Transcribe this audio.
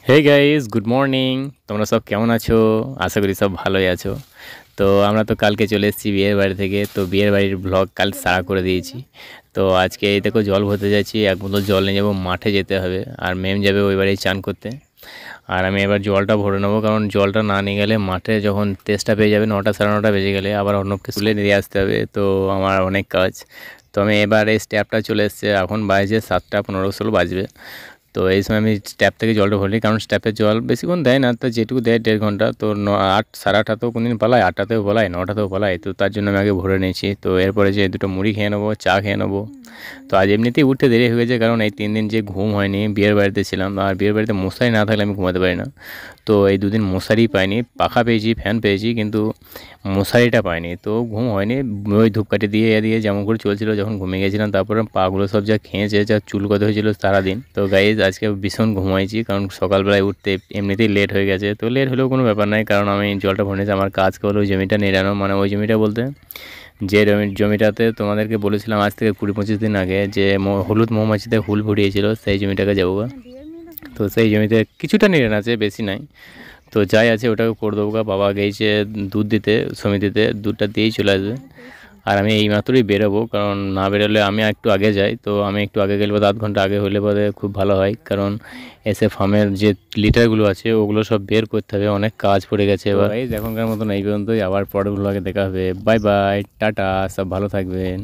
Hey guys, good morning. তোমরা সব কেমন আছো? আশা করি সব ভালোই আছো। তো আমরা তো কালকে চলে এসেছি বিয়ের বাড়ি থেকে। তো বিয়ের বাড়ির ব্লগ কাল সারা করে দিয়েছি। তো আজকে এই দেখো জল ভরতে যাচ্ছি, এক বোতল জল নিয়ে যাবো, মাঠে যেতে হবে। আর ম্যাম যাবে ওই বাড়ি চান করতে। আর আমি এবার জলটা ভরে নেবো, কারণ জলটা না নিয়ে গেলে মাঠে যখন তেষ্টা পেয়ে যাবে, 9টা সাড়ে 9টা বেজে গেলে আবার অর্ণবকে তুলে নিয়ে আসতে হবে। তো আমার অনেক কাজ। তো আমি এবার এই স্ট্যাপটা চলে এসছে, এখন বাজে 7টা 15 16 বাজবে। তো এই সময় আমি ট্যাপ থেকে জলটা ভরি, কারণ ট্যাপের জল বেশিক্ষণ দেয় না, তো যেটুকু দেয় 1.5 ঘন্টা। তো 8 সাড়ে 8টাতেও কোনদিন পালায়, 8টাতেও পালায়, 9টাতেও পালায়। তো তার জন্য আমি আগে ভরে নিয়েছি। তো এরপরে যে দুটো মুড়ি খেয়ে নেবো, চা খেয়ে নেবো। তো আজ এমনিতেই উঠতে দেরি হয়ে গেছে, কারণ এই 3 দিন যে ঘুম হয়নি, বিয়ের বাড়িতে ছিলাম। আর বিয়ের বাড়িতে মশারি না থাকলে আমি ঘুমাতে পারি না। তো এই 2 দিন মশারি পাইনি, পাখা পেয়েছি, ফ্যান পেয়েছি, কিন্তু মশারিটা পাইনি। তো ঘুম হয়নি। ওই ধূপকাঠি দিয়ে দিয়ে যেমন করে চলছিল, যখন ঘুমিয়ে গেছিলাম তারপরে পাগুলো সব যা খেয়েছে, যা চুলকত হয়েছিল সারাদিন। তো গাইজ আজকে ভীষণ ঘুমাইছি, কারণ সকালবেলায় উঠতে এমনিতেই লেট হয়ে গেছে। তো লেট হলেও কোনো ব্যাপার নাই, কারণ আমি জলটা ভরে নিয়েছি। আমার কাজ করে ওই জমিটা নিড়ানো, মানে ওই জমিটা বলতে যে জমিটাতে তোমাদেরকে বলেছিলাম আজ থেকে 20-25 দিন আগে যে হলুদ মৌমাছিতে হুল ফুটিয়েছিল, সেই জমিটাকে যাবো গা। তো সেই জমিতে কিছুটা নিড়ানো আছে, বেশি নাই। তো যাই আছে ওটাকে করে দেবো গা। বাবা গেছে দুধ দিতে সমিতিতে, দুধটা দিয়েই চলে আসবে। আর আমি এই মাত্রই বেরোবো, কারণ না বেরোলে আমি একটু আগে যাই। তো আমি একটু আগে গেলে বা 0.5 ঘন্টা আগে হলে পরে খুব ভালো হয়, কারণ এসে ফার্মের যে লিটারগুলো আছে ওগুলো সব বের করতে হবে, অনেক কাজ পড়ে গেছে। এবার এই এখনকার মতন এই পর্যন্তই, আবার পরের ব্লগে দেখা হবে। বাই বাই, টাটা, সব ভালো থাকবেন।